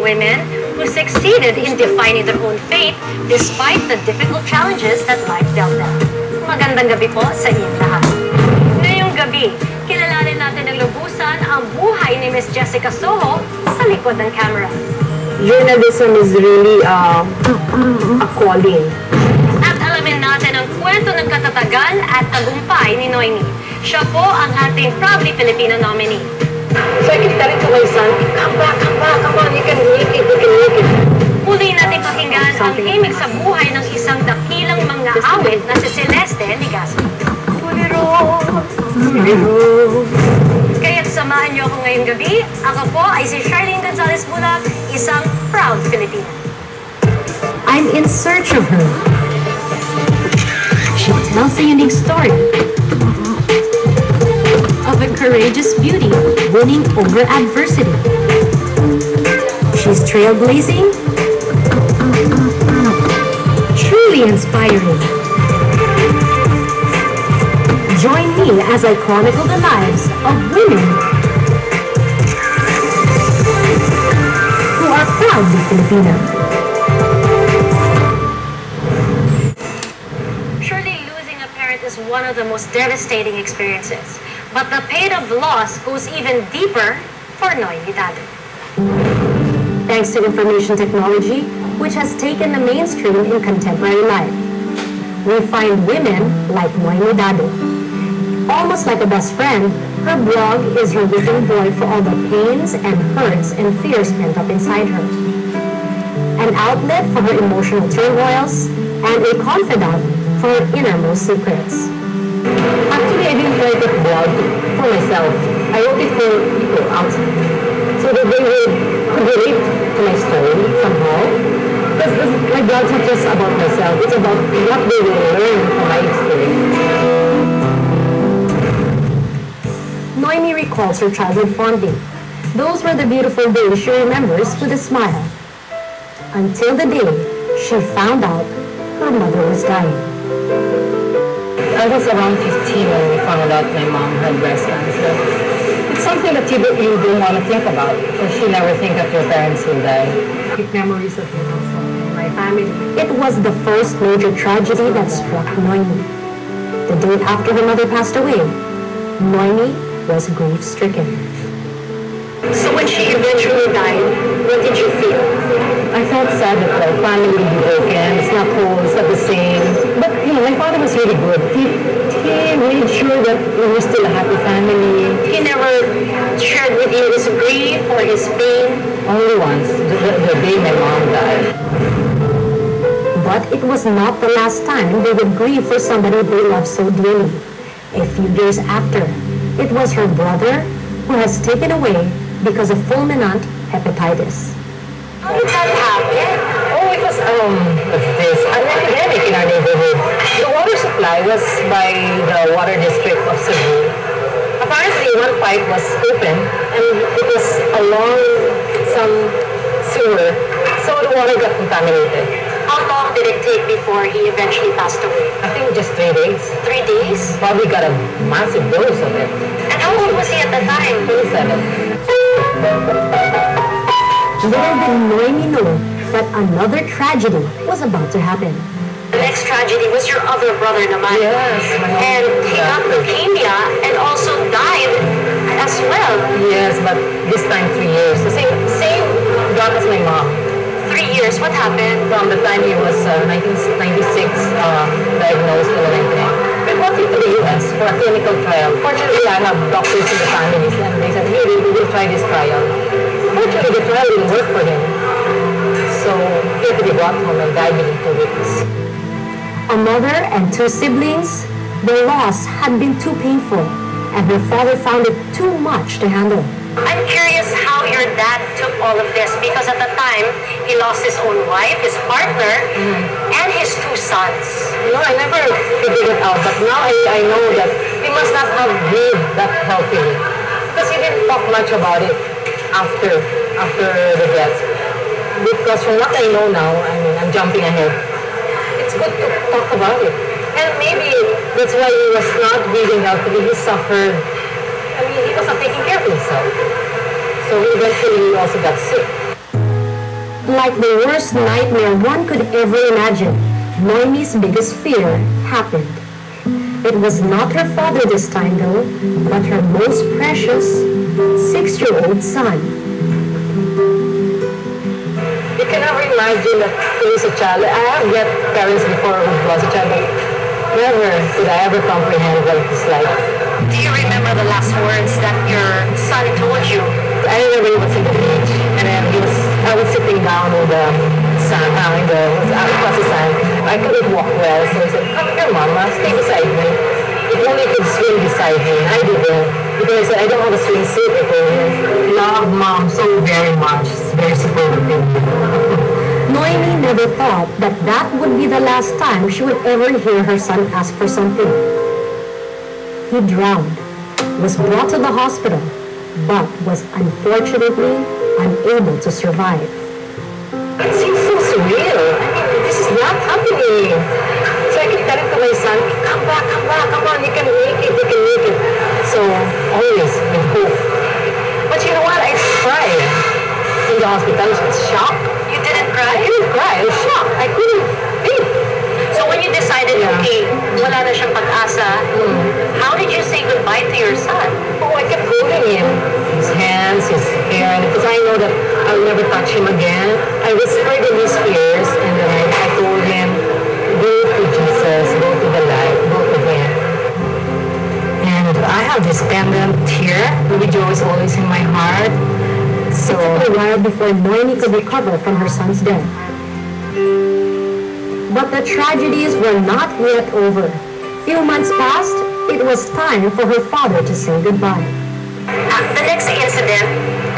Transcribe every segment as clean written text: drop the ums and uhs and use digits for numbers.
women who succeeded in defining their own fate despite the difficult challenges that life dealt them. Magandang gabi po sa inyong lahat. Ngayong gabi, kilalanin natin ng lubusan ang buhay ni Miss Jessica Soho sa likod ng camera. Journalism is really a calling. At alamin natin ang kwento ng katatagan at tagumpay ni Noemi. Siya po ang ating proudly Filipino nominee. So I keep telling to my son, come back, come on, you can make it, you can make it. Muli natin pakinggan ang himig sa buhay ng isang dakilang mga awit na si Celeste Ligaspi. Kaya't samahan niyo ako ngayong gabi. Ako po ay si Charlene Gonzales Bulag, isang proud Filipina. I'm in search of her. She tells a unique story of a courageous beauty winning over adversity. She's trailblazing, truly inspiring. Join me as I chronicle the lives of women who are proudly Filipino. Is one of the most devastating experiences, but the pain of loss goes even deeper for Noemi Dado. Thanks to information technology, which has taken the mainstream in contemporary life, we find women like Noemi Dado. Almost like a best friend, her blog is her whipping boy for all the pains and hurts and fears pent up inside her. An outlet for her emotional turmoils and a confidant for her innermost secrets. Actually, I didn't write that blog for myself. I wrote it for people outside, so that they would relate to my story somehow. Because my blog's not just about myself, it's about what they will learn from my experience. Noemi recalls her childhood fondly. Those were the beautiful days she remembers with a smile. Until the day she found out her mother was dying. I was around 15 when we found out my mom had breast cancer. It's something that you don't want to think about, because you never think that your parents will die. Keep memories of me also, my family. It was the first major tragedy that struck Noemi. The day after her mother passed away, Noemi was grief-stricken. So when she eventually died, what did you feel? I felt sad that my family would be broken. It's not whole, it's not the same. But, my father was really good. He made sure that we were still a happy family. He never shared with you his grief or his pain? Only once, the day my mom died. But it was not the last time they would grieve for somebody they loved so dearly. A few years after, it was her brother who has taken away because of fulminant hepatitis. How did that happen? Oh, it was an epidemic in our neighborhood. The water supply was by the water district of Cebu. Apparently, one pipe was open and it was along some sewer, so the water got contaminated. How long did it take before he eventually passed away? I think just 3 days. 3 days? Probably got a massive dose of it. And how old was he at the time? 27. Little did Noemi know that another tragedy was about to happen. The next tragedy was your other brother naman. Yes. And he got leukemia and also died as well. Yes, but this time 3 years. The same God as my mom. 3 years, what happened? From the time he was 1996 diagnosed and everything. We brought him to the US for a clinical trial. Fortunately, I have doctors in the families and they said, hey, we will try this trial. Fortunately, the trial didn't work for him. So he had to be brought home and died within 2 weeks. A mother and 2 siblings, their loss had been too painful, and her father found it too much to handle. I'm curious how your dad took all of this, because at the time, he lost his own wife, his partner, and his 2 sons. I never figured it out, but now I know that he must not have lived that healthily. Because he didn't talk much about it after the death. Because from what I know now, I'm jumping ahead. It's good to talk about it. And maybe that's why he was not breathing healthily. He suffered. He was not taking care of himself. So eventually he also got sick. like the worst nightmare one could ever imagine, Noemi's biggest fear happened. It was not her father this time though, but her most precious 6-year-old son. You can never imagine that to lose a child. I have met parents before who lost a child, but never could I ever comprehend what it's like. Do you remember the last words that your son told you? I remember he was in the beach, and then I was sitting down in the sand, across the sand. I couldn't walk well, so he said, "Come here, Mama, stay beside me." If only I could swim beside me. I didn't, because I said, I don't have a swimsuit. I told him, love Mom so very much. It's very supportive. Noemi never thought that that would be the last time she would ever hear her son ask for something. He drowned, was brought to the hospital, but was unfortunately unable to survive. It seems so surreal. I mean, this is not happening. So I keep telling to my son, come back, come on, you can make it, you can make it. So always with hope. But you know what? I cried in the hospital. I was shocked. You didn't cry? I didn't cry. I was shocked. I couldn't think. So when you decided, okay, wala na siyang pag-asa, how did you say goodbye to your son? Oh, I kept holding him. His hands, his hair, and because I know that I'll never touch him again. I whispered in his ears, and then I told him, go to Jesus, go to the light, go to him. And I have this pendant here. Luijoe is always in my heart. So It took a while before Noemi could recover from her son's death. But the tragedies were not yet over. Few months passed, it was time for her father to say goodbye. The next incident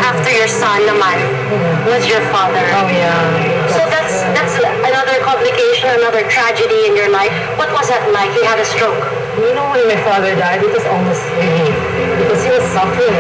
after your son naman was your father. oh yeah. So that's another complication, another tragedy in your life. What was that like? He had a stroke. You know, when my father died, it was almost relief because he was suffering.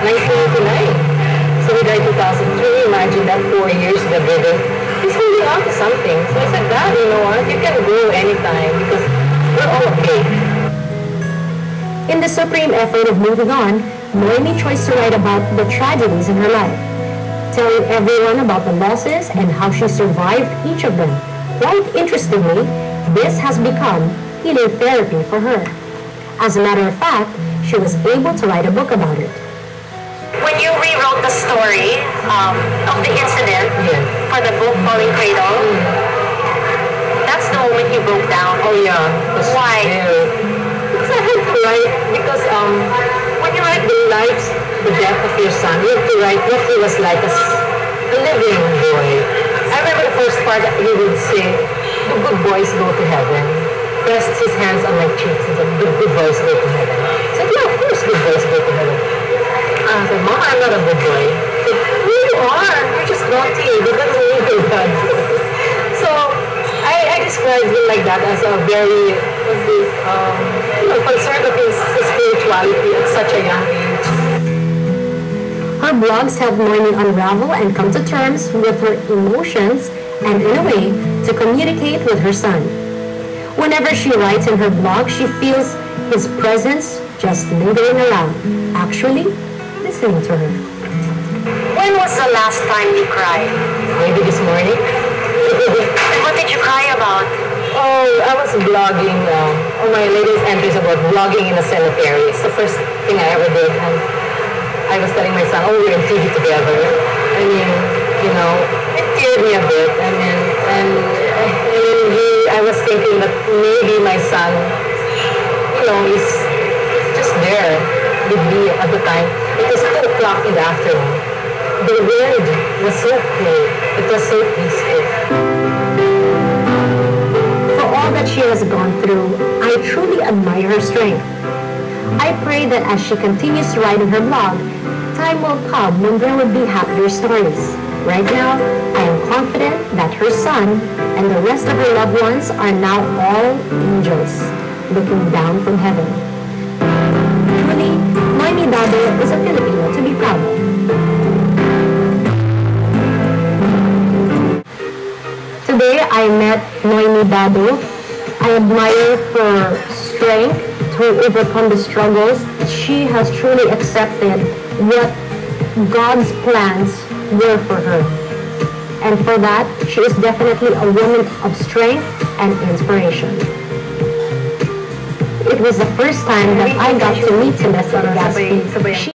1989. So he died 2003. Imagine that 4 years the brother. He's holding on to something. So I said, Dad, you know what? You can go anytime because we're all okay. In the supreme effort of moving on, Noemi chose to write about the tragedies in her life, telling everyone about the losses and how she survived each of them. Quite interestingly, this has become healing therapy for her. As a matter of fact, she was able to write a book about it. When you rewrote the story of the incident Yes. for the book Falling Cradle, that's the moment you broke down. Oh yeah. It was Why? scary. Because I had to write, because when you write the lives, the death of your son, you have to write what he was like as a living boy. I remember the first part that he would say, the good boys go to heaven. Pressed his hands on my cheeks and said, the good boys go to heaven. I said, yeah, of course good boys go to heaven. I said, Mom, I'm not a good boy. I said, you are. You're just naughty. That doesn't mean you're bad. So I described him like that as a very, concerned of his spirituality at such a young age. Her blogs helped Noemi unravel and come to terms with her emotions and, in a way, to communicate with her son. Whenever she writes in her blog, she feels his presence just lingering around, actually listening to her. When was the last time you cried? Maybe this morning. And what did you cry about? Oh, I was blogging. My latest entries about blogging in a cemetery. It's the first thing I ever did. And I was telling my son, oh, we're in TV together. I mean, it teared me a bit. I was thinking that maybe my son, is just there with me at the time. It was 2 o'clock in the afternoon. The wind was so cool. It was so peaceful. For all that she has gone through, I truly admire her strength. I pray that as she continues to write in her blog, time will come when there will be happier stories. Right now, I am confident that her son and the rest of her loved ones are now all angels looking down from heaven. Truly, Noemi Dado is a Filipino to be proud of. Today, I met Noemi Dado. I admire her strength to overcome the struggles. She has truly accepted what God's plans were for her. And for that, she is definitely a woman of strength and inspiration. It was the first time that I got to meet Celeste Legazpi.